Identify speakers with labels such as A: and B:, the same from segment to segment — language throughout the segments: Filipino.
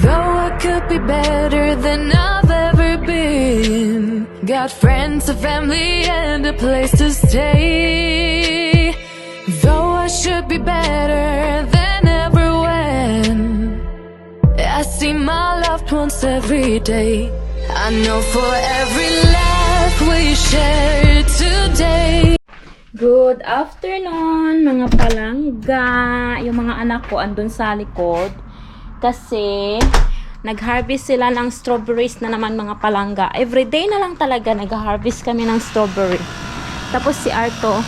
A: Though I could be better than I've ever been. Got friends, a family, and a place to stay. Though I should be better than ever when I see my loved ones every day. I know for every laugh we share today.
B: Good afternoon mga palangga. Yung mga anak ko andun sa likod kasi nag-harvest sila ng strawberries na naman mga palangga. Everyday na lang talaga nag-harvest kami ng strawberry. Tapos si Arto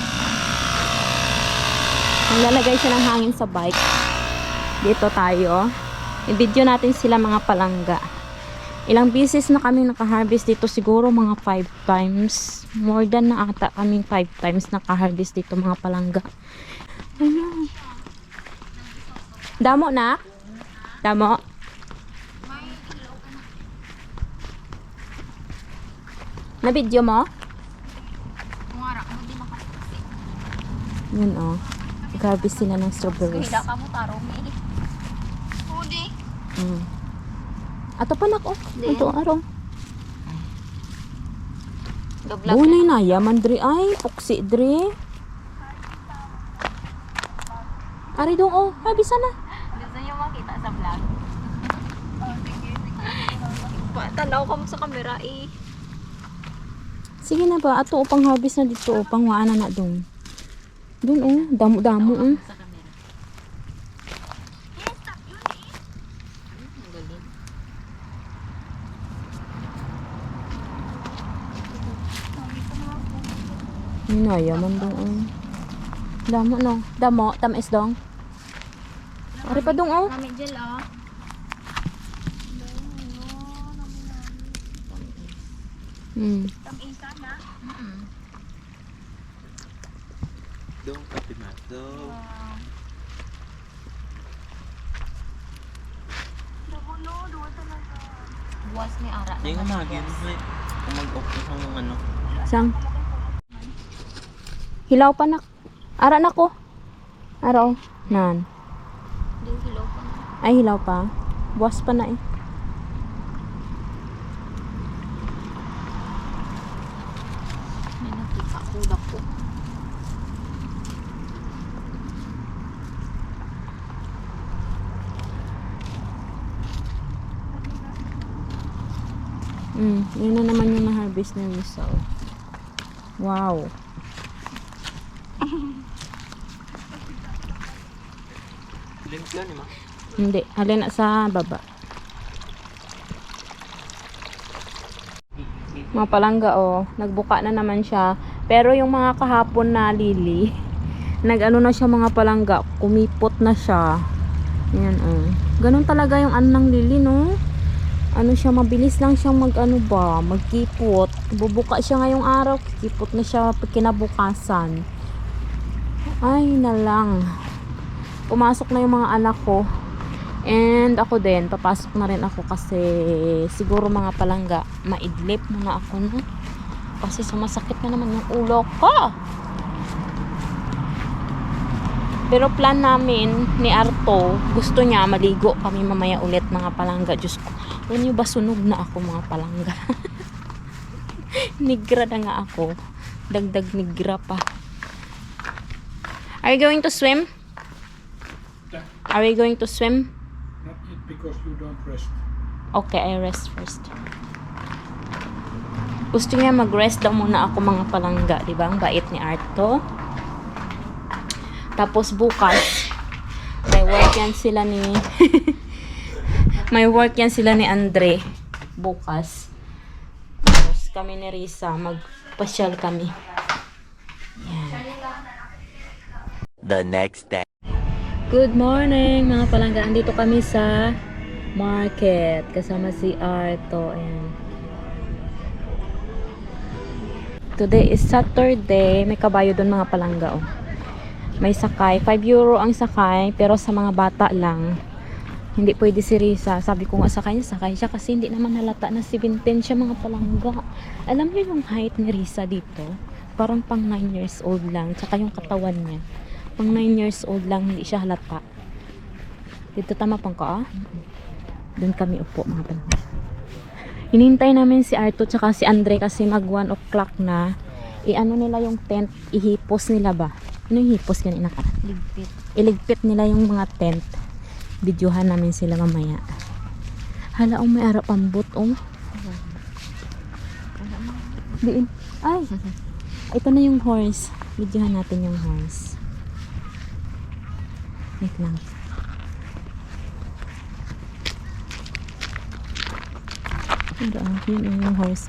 B: naglalagay siya ng hangin sa bike. Dito tayo. I-video natin sila mga palangga. Ilang beses na kami naka-harvest dito, siguro mga 5 times. More than na ata kaming 5 times naka-harvest dito mga palangga. Ayun. Damo na? Damo? Na-video mo? Yun oh. Nag-harvest sila ng strawberries. Ato pa nak oh. Ito arong. Bunay na yaman dre ay puksi dre. Ari dong oh, habis na.
C: Gusto niyo makita sa vlog? Tanaw ka mo sa camera eh.
B: Sige na ba, ato upang harvest na dito, upang waana na dong. Dun oh, damo-damo oh. Yaman dong oh. Damo no. Damo, tamis dong. Ari pa dong oh.
C: Kami gel oh. Tamisa na.
D: Dong kapimato.
C: Buwas ni Ara.
D: Hindi nga magin. Kung mag-off ng ano.
B: Sang. Hilaw pa nak. Ara na ko. Ara oh. Nan.
C: Hindi hilaw pa na.
B: Ay hilaw pa. Buwas pa na eh.
C: May nakita ko dako.
B: Yun na naman yung na-harvest ng Risa. Wow.
D: Limpyo ni ma.
B: Hindi, alin na sa baba. Mga palangga oh, nagbuka na naman siya. Pero yung mga kahapon na lili, nag-ano na siya mga palangga, kumipot na siya. Yan oh. Ganun talaga yung anang lili no. Ano siya, mabilis lang siyang magkipot. Bubuka siya ngayong araw, kikipot na siya kinabukasan. Ay na lang. Pumasok na yung mga anak ko. And ako din, papasok na rin ako kasi siguro mga palangga, maidlip muna ako no. Kasi sumasakit na naman yung ulo ko. Pero plan namin ni Arto, gusto niya maligo kami mamaya ulit mga palangga. Diyos ko, alam niyo ba sunog na ako mga palangga? Nigra na nga ako. Dagdag nigra pa. Are you going to swim? Are we going to swim?
E: Not yet because you don't rest.
B: Okay, I rest first. Gusto niya mag-rest daw muna ako mga palangga, di ba? Ang bait ni Arto. Tapos bukas, may work yan sila ni may work yan sila ni Andre bukas. Tapos kami ni Risa, magpasyal kami. Yan.
D: The next day.
B: Good morning mga palangga. Andito kami sa market kasama si Arto. Ayan. Today is Saturday. May kabayo doon mga palangga oh. May sakay. 5 euro ang sakay. Pero sa mga bata lang. Hindi pwede si Risa. Sabi ko nga sa kanya, sakay siya. Kasi hindi naman halata na 17 siya mga palangga. Alam niyo yung height ni Risa dito? Parang pang 9 years old lang. Tsaka yung katawan niya. Pang 9 years old lang. Hindi siya halata. Dito tama pang ka ah. Doon kami upo mga palangga. Hinintay namin si Arto tsaka si Andre kasi mag 1 o'clock na. I-ano nila yung tent, ihipos nila ba? Ano yung hipos kanina ka?
C: Ligpit.
B: Iligpit nila yung mga tent. Videohan namin sila mamaya. Hala, may arap ambot, Diin. Ay! Ito na yung horse. Videohan natin yung horse. Wait lang. Yun yung horse,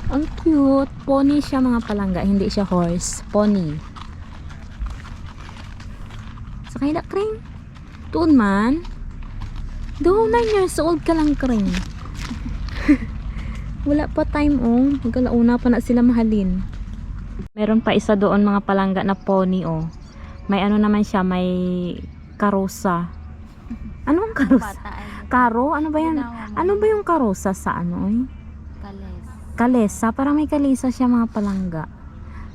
B: Ang cute. Pony siya mga palangga. Hindi siya horse. Pony. Sakay na, Kring. Tuon man. Doon, 9 years old ka lang, Kring. Wala pa time, Magkalauna pa na sila mahalin. Meron pa isa doon mga palangga na pony, May ano naman siya, may karosa. Ano ang karosa?
C: Bata ay
B: Karo? Ano ba yan?
C: Ginawa mo.
B: Ano ba yung karosa sa ano,
C: kales.
B: Kalesa, parang may kalesa siya mga palangga.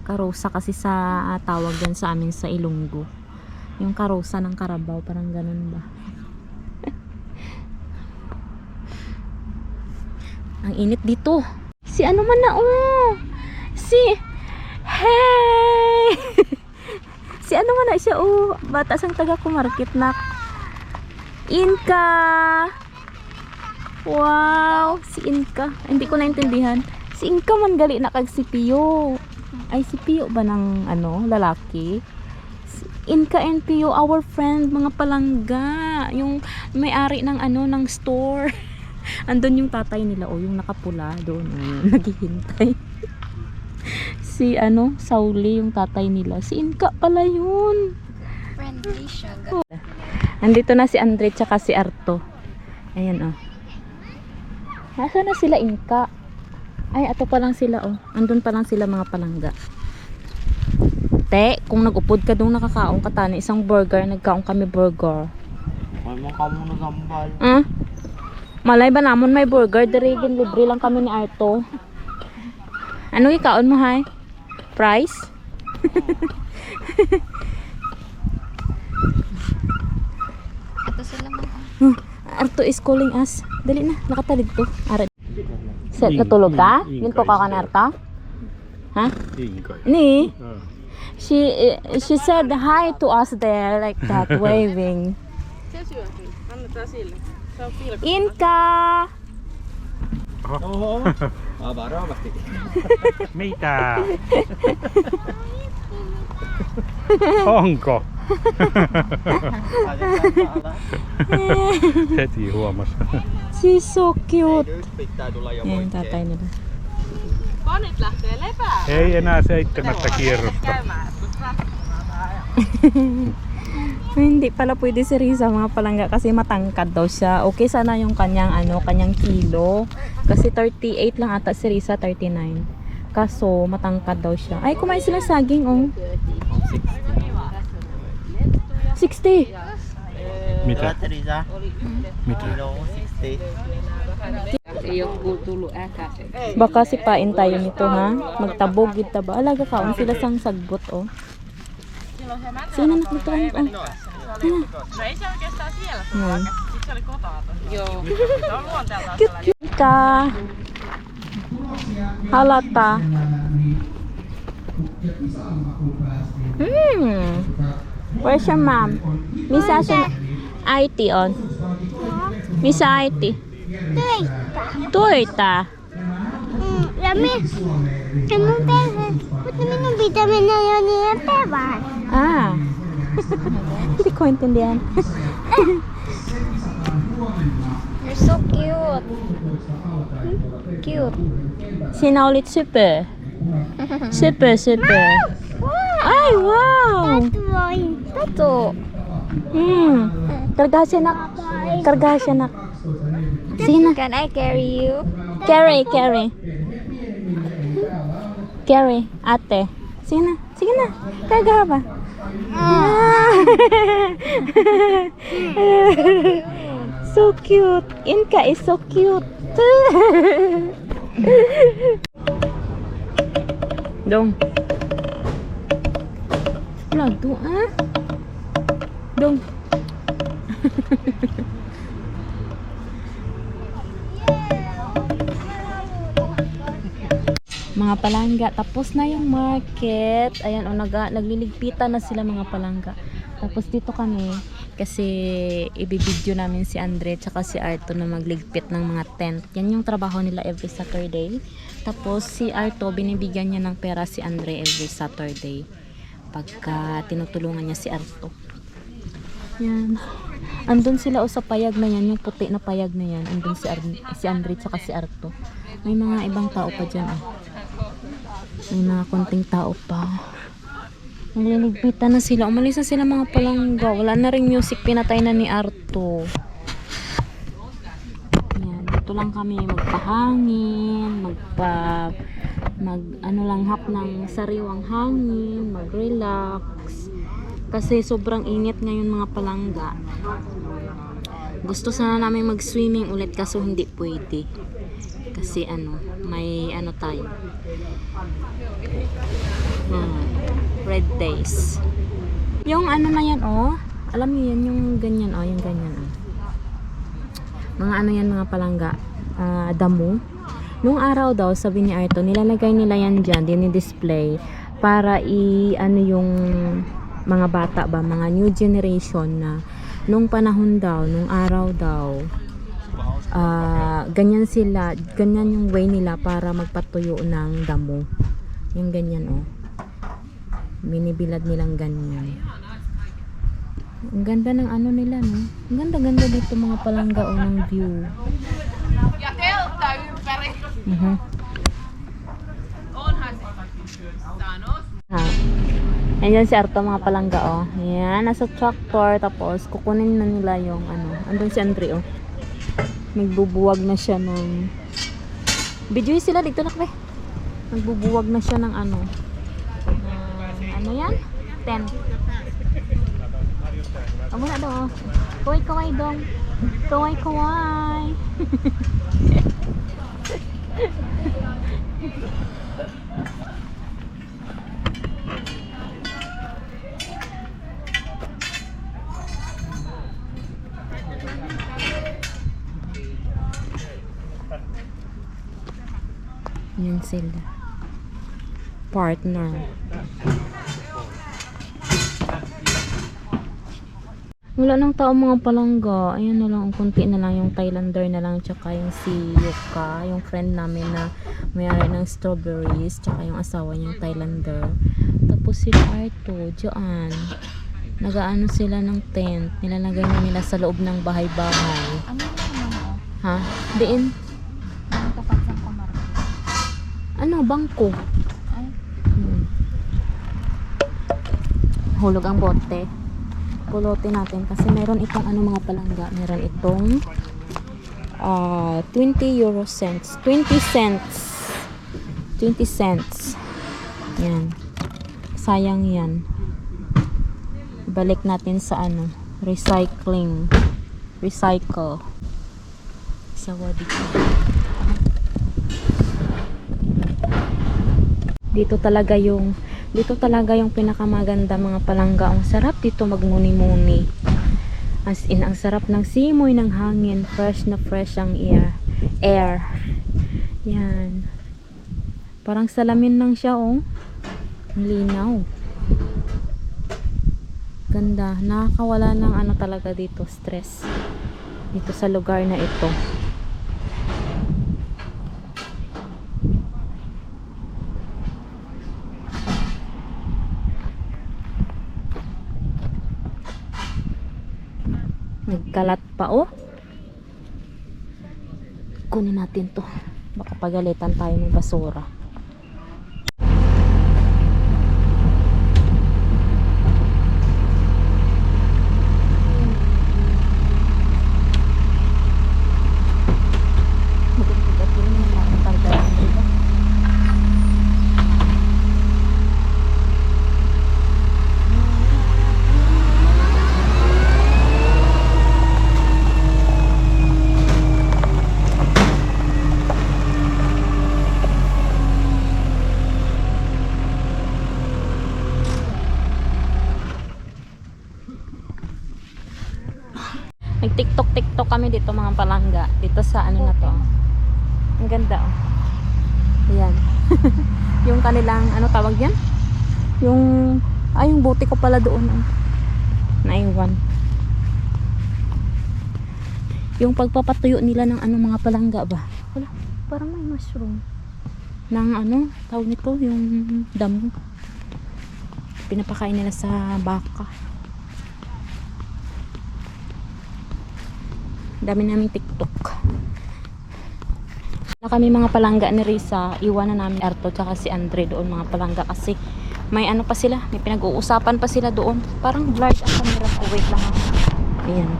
B: Karosa kasi sa tawag din sa amin sa Ilonggo. Yung karosa ng Carabao, parang ganun ba? Ang init dito. Si ano man na, Si, hey! Si ano man na siya, bata sang taga kumarkit na. Inka! Wow, si Inka. Hindi ko naintindihan. Si Inka man gali na kag si Pio. Ay, si Pio ba ng lalaki? Si Inka and Pio, our friend, mga palangga. Yung may-ari ng ng store. Andun yung tatay nila, yung nakapula doon, naghihintay. Si Sauli yung tatay nila. Si Inka pala yun.
C: Friendly siya.
B: Andito na si Andre tsaka si Arto. Ayan, Nasaan na sila, Inka? Ay, ato pa lang sila, Andun pa lang sila mga palangga. Te, kung nag-upod ka doon nakakaong katani, isang burger, nagkaong kami burger.
D: May mga kamo nagambal.
B: Malay ba namon may burger? Dirigin, libre lang kami ni Arto. Ano ikaon mo, hay? Price?
C: Ito sila mga.
B: Arto is calling us. Dali na, nakatalig to. Ara. Natulog ka? Yun ko ka na, Arto? Ha? Ni? She said hi to us there like that, waving. Inka!
D: Oo. Baro, basta.
E: Mitä? Onko? Heti huomas.
B: She's so cute. Yan, tatay nila.
E: Ei enää 7 kierrosta.
B: Hindi pala pwede si Riza mga palangga kasi matangkad daw siya. Okay sana yung kanyang kanyang kilo. Kasi 38 lang ata si Riza, 39. Kaso matangkad daw siya. Ay, kumain sila saging, 60.
E: Mitä?
D: Teresa.
E: Mitä?
D: Kilo 60.
B: Baka sipain tayo nito, ha? Magtabog kita ba? Alaga kaon sila sang sagbot, Sino naklutuan, Cute ka. Halata. Where's your mom? Misa siya IT on. Misa IT. Torta.
F: Rami, ano ba? Ba't naman ang vitamin na yun niya, Peba?
B: Hindi ko intindihan.
C: You're so cute. Cute.
B: Sina ulit super. Super. Ay, wow!
C: Tato.
B: Karga siya nak. Sina?
C: Can I carry you?
B: Carry. Ate. Sige na. Karga ba? So cute. Inka is so cute. Dong. Wala to, dong. Mga palangga, tapos na yung market. Ayan, nagliligpitan na sila mga palangga. Tapos dito kami, kasi ibibideo namin si Andre tsaka si Arto na magligpit ng mga tent. Yan yung trabaho nila every Saturday. Tapos si Arto, binibigyan niya ng pera si Andre every Saturday. Pagka tinutulungan niya si Arto. Yan. Andun sila sa payag na yan, yung puti na payag na yan. Andun si Andre tsaka si Arto. May mga ibang tao pa dyan. May mga konting tao pa. Nagliligpitan na sila. Umalis na sila mga palangga. Wala na rin music. Pinatay na ni Arto. Yan. Dito lang kami magpahangin. Langhap ng sariwang hangin. Mag-relax. Kasi sobrang init ngayon mga palangga. Gusto sana namin mag-swimming ulit kaso hindi pwede. Kasi may tayo. Red days. Yung na yan, alam niyo yan, yung ganyan, yung ganyan, mga yan, mga palangga, damo. Nung araw daw, sabi ni Arto, nilalagay nila yan dyan, dinidisplay, para yung mga bata ba, mga new generation na, nung panahon daw, nung araw daw, ganyan yung way nila para magpatuyo ng damo. Yung ganyan, binibilad nilang ganyan. Ang ganda ng nila, no? Ang ganda-ganda dito mga palangga, ng view. Ayan si Arto mga palangga, Ayan, nasa tractor, tapos kukunin na nila yung andun si Andre, Nagbubuwag na siya ng video sila dito na nagbubuwag na siya ng yan? Tent. Amo na daw. Kaway dong. Kaway. Yan sila. Partner. Wala nang tao mga palangga. Ayan na lang, kunti na lang yung Thailander na lang, tsaka yung si Yuka, yung friend namin na may-ari ng strawberries, tsaka yung asawa niyang Thailander. Tapos sila Arto, dyan. Nagaano sila ng tent. Nilalagay na nila sa loob ng bahay-bahay.
C: Ano naman
B: Ha? Diin? Bangko.
C: Ay.
B: Hulog ang bote. Pulutin natin kasi meron itong mga palangga. Meron itong 20 cents. 20 cents. Yan. Sayang yan. Balik natin sa recycle. Sawa dito. Dito talaga yung pinakamaganda mga palangga. Ang sarap dito magmuni-muni. As in, ang sarap ng simoy ng hangin. Fresh na fresh ang air. Yan. Parang salamin lang siya, Ang linaw. Ganda. Nakakawala ng talaga dito, stress. Dito sa lugar na ito. Nagkalat pa, kunin natin to, baka pagalitan tayo ng basura. Nag-tiktok kami dito mga palangga. Dito sa ano na to. Ang ganda oh. Ayan. Yung kanilang, ano tawag yan? Yung buti ko pala doon oh. Naiwan. Yung pagpapatuyo nila ng ano mga palangga ba? Wala, parang may mushroom. Ng ano, tawag nito, yung damo. Pinapakain nila sa baka. Dami naming TikTok. Na kami mga palangga ni Risa, iwan na namin Arto tsaka si Andre doon mga palangga kasi may ano pa sila, may pinag-uusapan pa sila doon. Parang blurred ang camera ko. Wait lang. Ayan.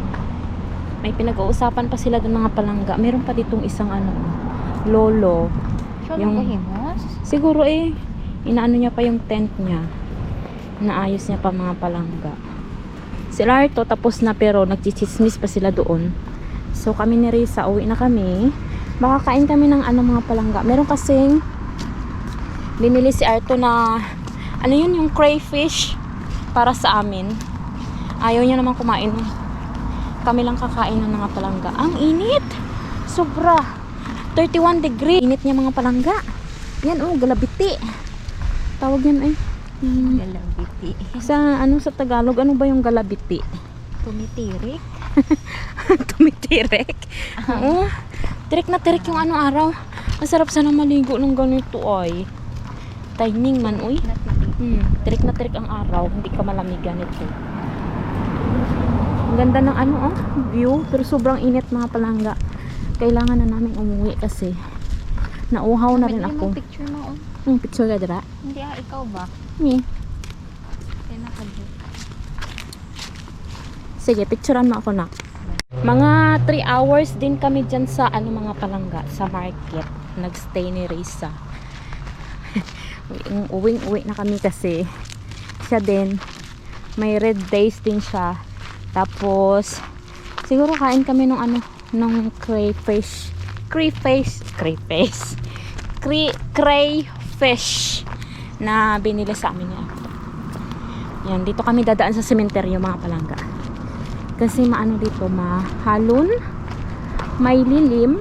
B: May pinag-uusapan pa sila doon mga palangga. Meron pa ditong isang ano, lolo. Yung siguro inaano niya pa yung tent niya. Naayos niya pa mga palangga. Sila Arto tapos na pero nagchichismis pa sila doon. So kami ni Risa, uwi na kami. Makakain kami ng ano mga palangga. Meron kasing binili si Arto na ano yun, yung crayfish para sa amin. Ayaw niya naman kumain. Kami lang kakain ng mga palangga. Ang init! Sobra! 31 degree. Init niya mga palangga. Yan oh, galabiti. Tawag yan ay.
C: Galabiti.
B: Sa ano sa Tagalog, ano ba yung galabiti?
C: Tumitirik.
B: Tumitirik. Oo. Tirik na tirik yung ano araw. Ang sarap sana maligo ng ganito ay. Timing man uy. Tirik na tirik ang araw. Hindi ka malamigan ito. Ang ganda ng ano oh, view. Pero sobrang init mga palangga. Kailangan na namin umuwi kasi nauhaw na rin ako.
C: Picture mo oh.
B: Picture ka dira?
C: Hindi ikaw ba?
B: Me.
C: Kaya nakabuk.
B: Sige, picturean mo ako na. Mga 3 hours din kami dyan sa ano mga palangga, sa market. Nagstay ni Risa. Uwing-uwi na kami kasi siya din. May red days din siya. Tapos, siguro kain kami ng ano, ng crayfish na binili sa amin niya. Yan, dito kami dadaan sa sementeryo mga palangga. Kasi maano dito, mahalon, may lilim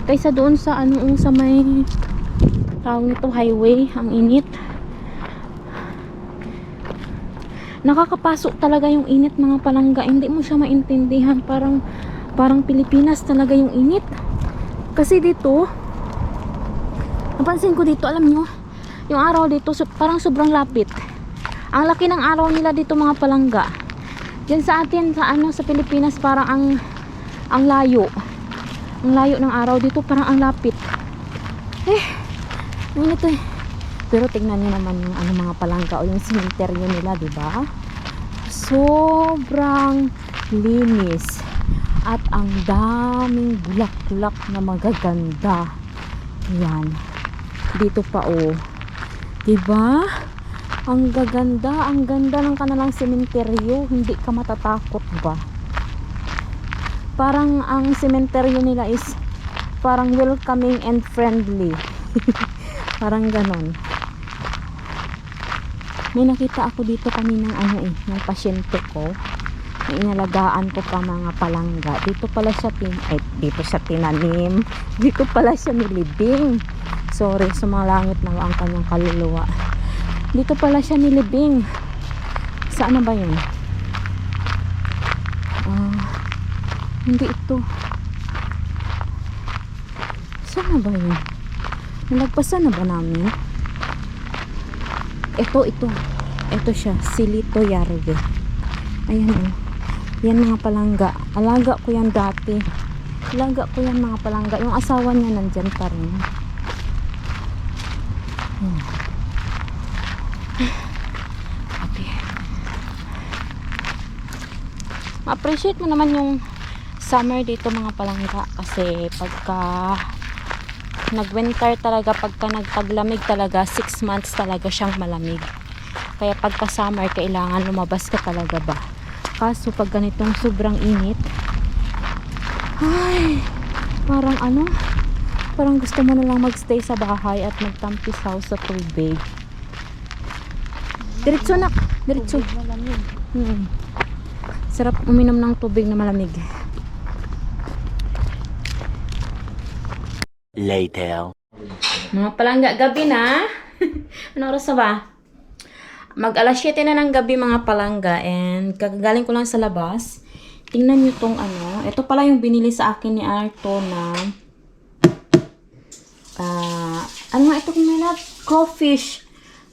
B: kaysa doon sa ano, sa may tawag nito highway. Ang init. Nakakapasok talaga yung init mga palangga. Hindi mo siya maintindihan. Parang Pilipinas talaga yung init. Kasi dito, napansin ko dito, alam nyo, yung araw dito parang sobrang lapit. Ang laki ng araw nila dito mga palangga. Diyan sa atin sa ano sa Pilipinas parang ang layo. Ang layo ng araw dito parang ang lapit. Init eh. Pero tingnan niyo naman yung ano mga palangga o yung cemetery nila, di ba? Sobrang linis. At ang daming bulaklak na magaganda. Yan. Dito pa oh. Di ba? Ang gaganda, ang ganda ng kanilang sementeryo. Hindi ka matatakot ba? Parang ang sementeryo nila is parang welcoming and friendly. Parang ganon. May nakita ako dito kaninang ano ng pasyente ko. Na inalagaan ko pa mga palangga. Dito pala siya dito siya tinanim. Dito pala siya nilibing. Sorry, sumalangit na ang kanyang kaluluwa. Dito pala siya nilibing. Saan na ba yun? Hindi ito. Saan na ba yun? Nalagpasan na ba namin? Ito siya, Silito Yarve. Ayan oh. Yan mga palangga. Alaga ko yan dati. Alaga ko yan mga palangga. Yung asawa niya nandyan pa rin. Ma-appreciate mo naman yung summer dito mga palangga kasi pagka nag-winter talaga, pagka nagtaglamig talaga, 6 months talaga siyang malamig. Kaya pagka summer kailangan lumabas ka talaga ba. Kaso pag ganitong sobrang init, ay parang ano, parang gusto mo na lang magstay sa bahay at magtampisaw sa tubig. Diretso na, diretso. Sarap uminom ng tubig na malamig.
G: later.
B: Mga palangga, gabi na. Ano oras na ba? Mag alas 7 na ng gabi mga palangga and kagagaling ko lang sa labas. Tingnan nyo tong ano. Ito pala yung binili sa akin ni Arto na ano nga ito kung may love? Crawfish.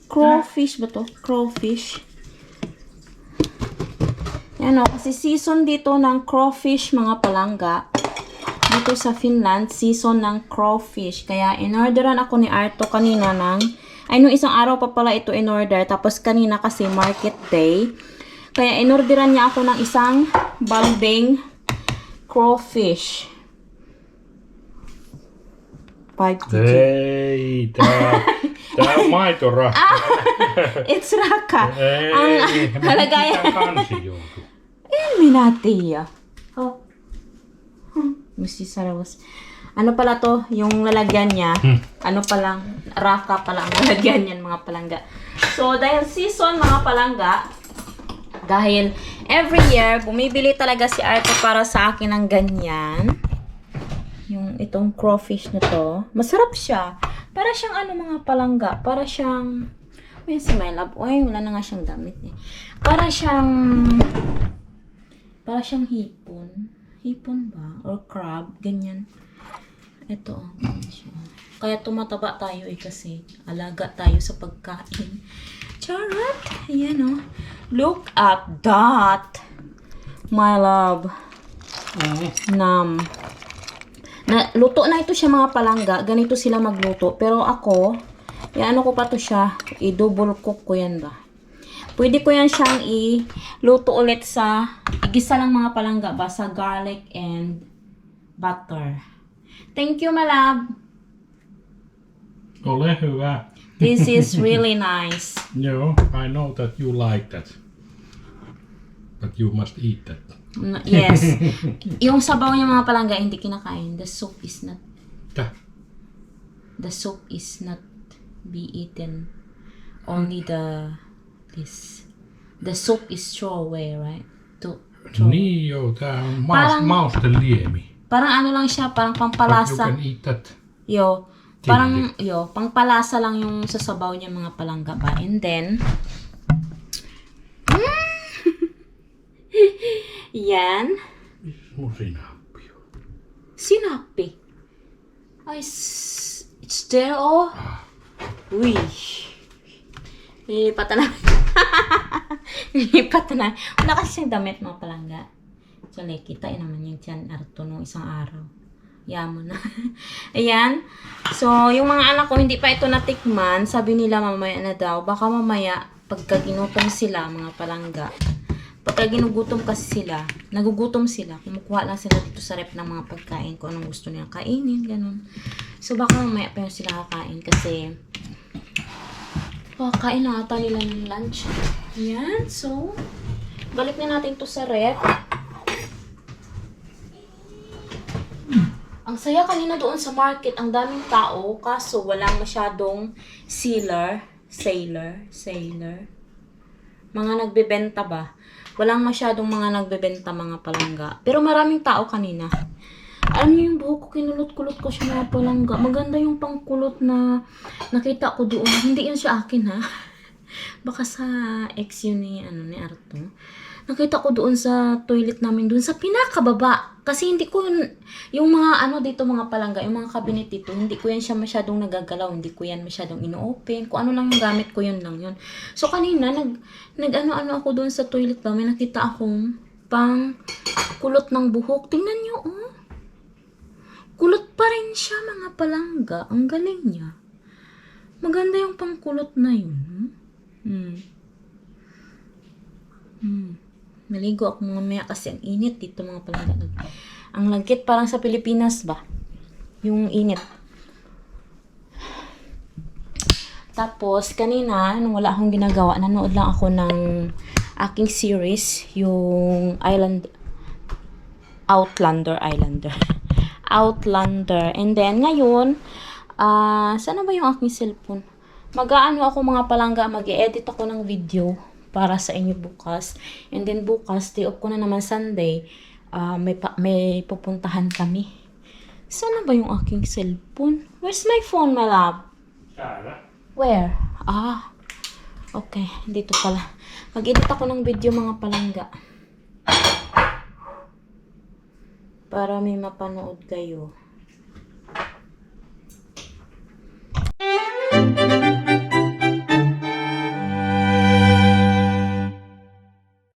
B: Crawfish ba to? Crawfish. Yan o. Kasi season dito ng crawfish mga palangga. Dito sa Finland, season ng crawfish. Kaya in-orderan ako ni Arto kanina nung isang araw pa pala ito in-order. Tapos kanina kasi market day. Kaya in-orderan niya ako ng isang balding crawfish. 5 kg.
E: Ei, tää on maitorahka.
B: It's raka.
E: Ei,
B: halagayan.
E: mitä kansi joutuu?
B: En minä tiedä. Oh. Mr. Saravos. Ano pala to? Yung lalagyan niya. Ano palang, raka pala ang lalagyan niyan mga palangga. So, dahil season mga palangga, dahil every year, bumibili talaga si Arto para sa akin ng ganyan. Yung itong crawfish na to. Masarap siya. Para siyang ano mga palangga. Para siyang, may si my love. Uy, wala na nga siyang damit eh. Para siyang hipon. Hipon ba? Or crab. Ganyan. Ito. Kaya tumataba tayo eh kasi alaga tayo sa pagkain. Charot! Ayan oh. Look at that! My love. Nam. Luto na ito siya mga palangga. Ganito sila magluto. Pero ako, ano ko pa to siya. I-double cook ko yan ba? Pwede ko yan siyang i-luto ulit sa igisa lang mga palangga ba? Sa garlic and butter. Thank you, my love.
E: Ole hyvä.
B: This is really nice.
E: Joo, I know that you like that. But you must eat that.
B: Yes. Yung sabaw niya mga palangga, hindi kinakain. The soup is not. The soup is not be eaten. Only this. The soup is throw away, right?
E: Niin joo, tää on mausteliemi.
B: Parang ano lang siya, parang
E: But you
B: pampalasa.
E: can eat that.
B: Yo, parang, pangpalasa lang yung sasabaw niya mga palangga ba. And then, yan.
E: Mun sinappi.
B: Sinapi. Ay, it's there, oh. Uy. Nilipatan na. Nilipatan na. Wala kasi siyang damit mga palangga. So, kita naman yung tiyan Arto nung isang araw. Yaman na. Ayan. So, yung mga anak ko, hindi pa ito natikman. Sabi nila mamaya na daw. Baka mamaya, pagka ginutom sila, mga palangga. Pagka ginugutom kasi sila, nagugutom sila. Kumukuha lang sila dito sa rep ng mga pagkain kung anong gusto nila kainin, ganun. So, baka mamaya pa sila kakain kasi kain na ata nila ng lunch. Ayan. So, balik na natin to sa rep. Ang saya kanina doon sa market, ang daming tao, kaso walang masyadong sailor. Mga nagbebenta ba? Walang masyadong mga nagbebenta mga palangga. Pero maraming tao kanina. Alam niyo yung buhok ko, kinulot-kulot ko siya mga palangga. Maganda yung pangkulot na nakita ko doon. Hindi yun siya akin ha. Baka sa ex yun ni Arto. Nakita ko doon sa toilet namin, doon sa pinakababa. Kasi hindi ko yung mga dito mga palangga, yung mga cabinet dito, hindi ko yan siya masyadong nagagalaw, hindi ko yan masyadong ino-open. Kung ano lang yung gamit ko, yun lang yun. So kanina, nag-ano ako doon sa toilet ba, may nakita akong pang kulot ng buhok. Tingnan nyo, oh. Kulot pa rin siya mga palangga. Ang galing niya. Maganda yung pangkulot na yun. Maligo ako mamaya kasi ang init dito mga palangga. Ang lagkit parang sa Pilipinas ba? Yung init. Tapos kanina, nung wala akong ginagawa, nanood lang ako ng aking series, yung Outlander. And then ngayon, sana ba yung aking cellphone? Mag-aano ako mga palangga, mag-edit ako ng video para sa inyo bukas. And then bukas, day off ko na naman Sunday, may pupuntahan kami. Sana ba yung aking cellphone? Where's my phone, my love? Where? Ah. Okay, dito pala. Mag-edit ako ng video mga palangga. Para may mapanood kayo.